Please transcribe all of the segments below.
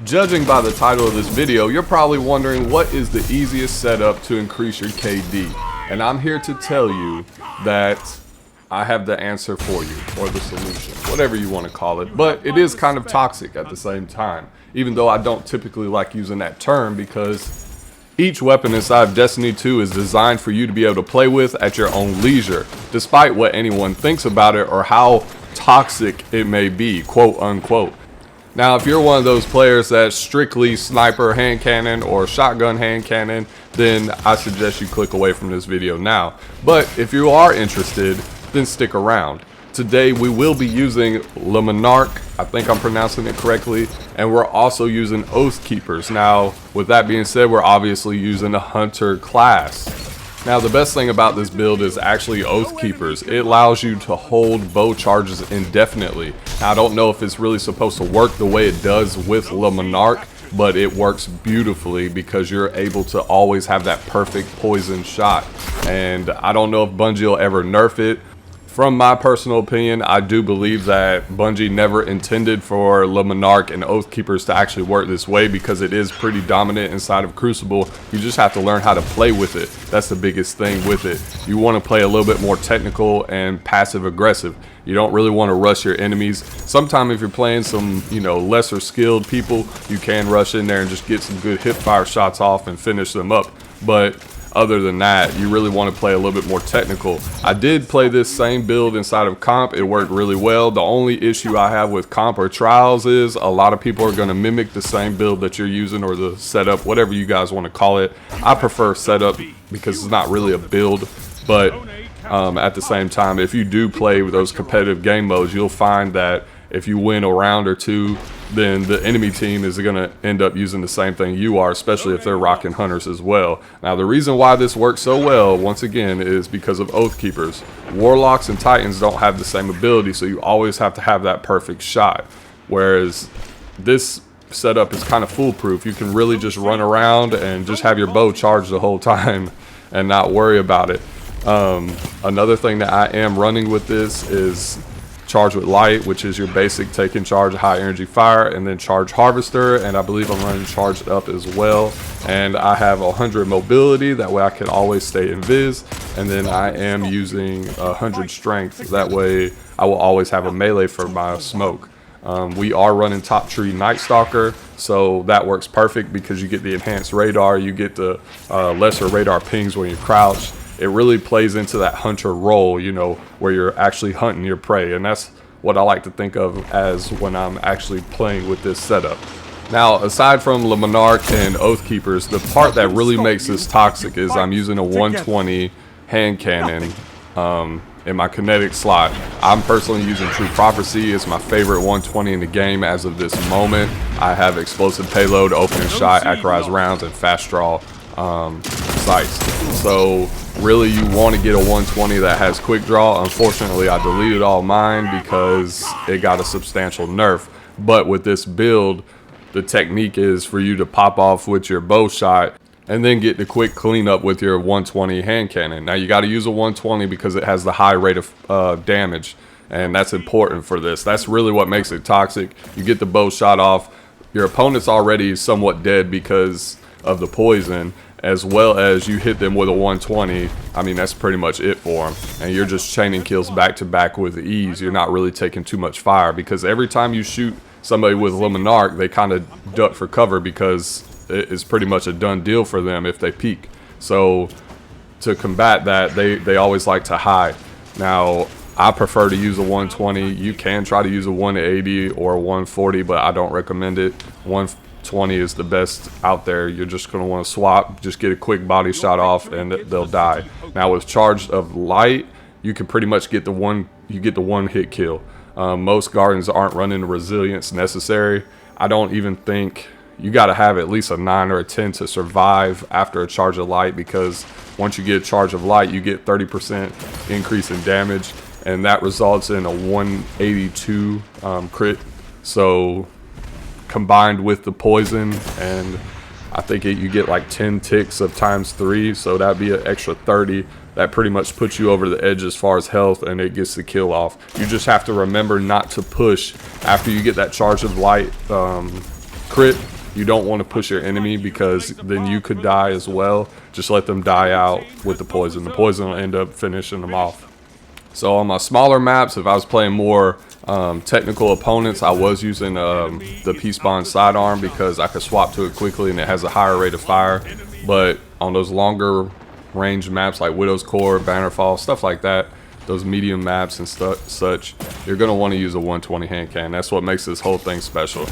Judging by the title of this video, you're probably wondering what is the easiest setup to increase your KD. And I'm here to tell you that I have the answer for you, or the solution, whatever you want to call it. But it is kind of toxic at the same time, even though I don't typically like using that term, because each weapon inside Destiny 2 is designed for you to be able to play with at your own leisure, despite what anyone thinks about it or how toxic it may be, quote unquote. Now, if you're one of those players that's strictly sniper hand cannon or shotgun hand cannon, then I suggest you click away from this video now. But if you are interested, then stick around. Today we will be using Le Monarque, I think I'm pronouncing it correctly, and we're also using Oathkeepers. Now, with that being said, we're obviously using a Hunter class. Now, the best thing about this build is actually Oathkeepers. It allows you to hold bow charges indefinitely. Now, I don't know if it's really supposed to work the way it does with Le Monarque, but it works beautifully because you're able to always have that perfect poison shot. And I don't know if Bungie will ever nerf it. From my personal opinion, I do believe that Bungie never intended for Le Monarque and Oathkeepers to actually work this way, because it is pretty dominant inside of Crucible. You just have to learn how to play with it. That's the biggest thing with it. You want to play a little bit more technical and passive aggressive. You don't really want to rush your enemies. Sometimes if you're playing some, lesser skilled people, you can rush in there and just get some good hip fire shots off and finish them up. But other than that, you really want to play a little bit more technical. I did play this same build inside of Comp. It worked really well. The only issue I have with Comp or Trials is a lot of people are going to mimic the same build that you're using, or the setup, whatever you guys want to call it. I prefer setup because it's not really a build, but at the same time, if you do play with those competitive game modes, you'll find that if you win a round or two, then the enemy team is going to end up using the same thing you are, especially if they're rocking Hunters as well. Now, the reason why this works so well, once again, is because of Oathkeepers. Warlocks and Titans don't have the same ability, so you always have to have that perfect shot. Whereas this setup is kind of foolproof. You can really just run around and just have your bow charged the whole time and not worry about it. Another thing that I am running with this is Charge with Light, which is your basic taking charge high energy fire, and then Charge Harvester, and I believe I'm running Charged Up as well. And I have 100 mobility, that way I can always stay invis, and then I am using 100 strength, that way I will always have a melee for my smoke. We are running Top Tree Night Stalker, so that works perfect because you get the enhanced radar, you get the lesser radar pings when you crouch. It really plays into that hunter role, where you're actually hunting your prey. And that's what I like to think of as when I'm actually playing with this setup. Now, aside from Le Monarque and Oathkeepers, the part that really makes this toxic is I'm using a 120 hand cannon in my kinetic slot. I'm personally using True Prophecy. It's my favorite 120 in the game as of this moment. I have explosive payload, opening shot, accurized rounds, and fast draw sights. So really, you want to get a 120 that has quick draw. Unfortunately, I deleted all mine because it got a substantial nerf. But with this build, the technique is for you to pop off with your bow shot and then get the quick cleanup with your 120 hand cannon. Now, you got to use a 120 because it has the high rate of damage, and that's important for this. That's really what makes it toxic. You get the bow shot off, your opponent's already somewhat dead because of the poison, as well as you hit them with a 120. I mean, that's pretty much it for them, and you're just chaining kills back to back with ease. You're not really taking too much fire, because every time you shoot somebody with Le Monarque, they kind of duck for cover because it's pretty much a done deal for them if they peek. So to combat that, they always like to hide. Now, I prefer to use a 120. You can try to use a 180 or a 140, but I don't recommend it. 120 is the best out there. You're just going to want to swap, just get a quick body shot off, and they'll die. Now, with Charged of Light, you can pretty much get the one hit kill. Most Guardians aren't running the resilience necessary. I don't even think you got to have at least a 9 or a 10 to survive after a Charge of Light, because once you get a Charge of Light, you get 30% increase in damage, and that results in a 182 crit. So combined with the poison, and I think you get like 10 ticks of ×3, so that'd be an extra 30. That pretty much puts you over the edge as far as health, and it gets the kill off. You just have to remember not to push after you get that Charge of Light crit, you don't want to push your enemy because then you could die as well. Just let them die out with the poison. The poison will end up finishing them off. So on my smaller maps, if I was playing more technical opponents, I was using the Peace-Bond sidearm because I could swap to it quickly and it has a higher rate of fire. But on those longer range maps like Widow's Court, Bannerfall, stuff like that, those medium maps and such, you're going to want to use a 120 hand cannon. That's what makes this whole thing special.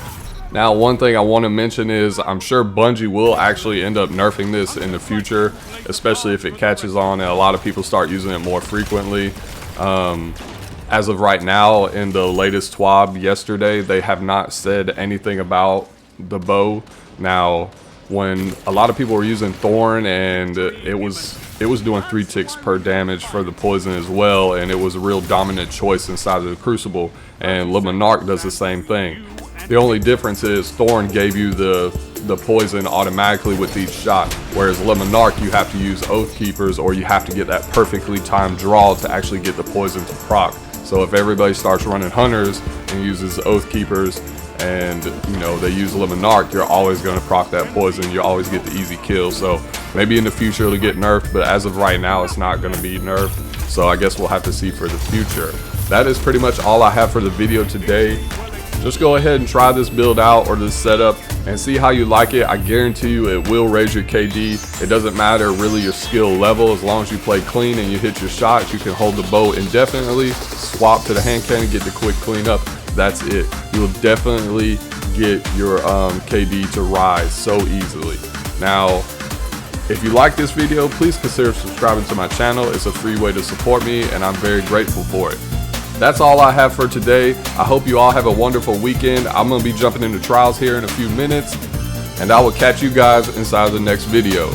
Now, one thing I want to mention is I'm sure Bungie will actually end up nerfing this in the future, especially if it catches on and a lot of people start using it more frequently. As of right now, in the latest TWAB yesterday, they have not said anything about the bow. Now, when a lot of people were using Thorn and it was doing 3 ticks per damage for the poison as well, and it was a real dominant choice inside of the Crucible, and Le Monarque does the same thing. The only difference is Thorn gave you the poison automatically with each shot, whereas Le Monarque you have to use Oath Keepers or you have to get that perfectly timed draw to actually get the poison to proc. So if everybody starts running Hunters and uses Oath Keepers and they use Le Monarque, you're always going to proc that poison. You always get the easy kill. So maybe in the future it'll get nerfed, but as of right now it's not going to be nerfed. So I guess we'll have to see for the future. That is pretty much all I have for the video today. Just go ahead and try this build out or this setup and see how you like it. I guarantee you it will raise your KD. It doesn't matter really your skill level. As long as you play clean and you hit your shots, you can hold the bow indefinitely, swap to the hand cannon, get the quick cleanup. That's it. You will definitely get your KD to rise so easily. Now, if you like this video, please consider subscribing to my channel. It's a free way to support me and I'm very grateful for it. That's all I have for today. I hope you all have a wonderful weekend. I'm going to be jumping into trials here in a few minutes, and I will catch you guys inside the next video.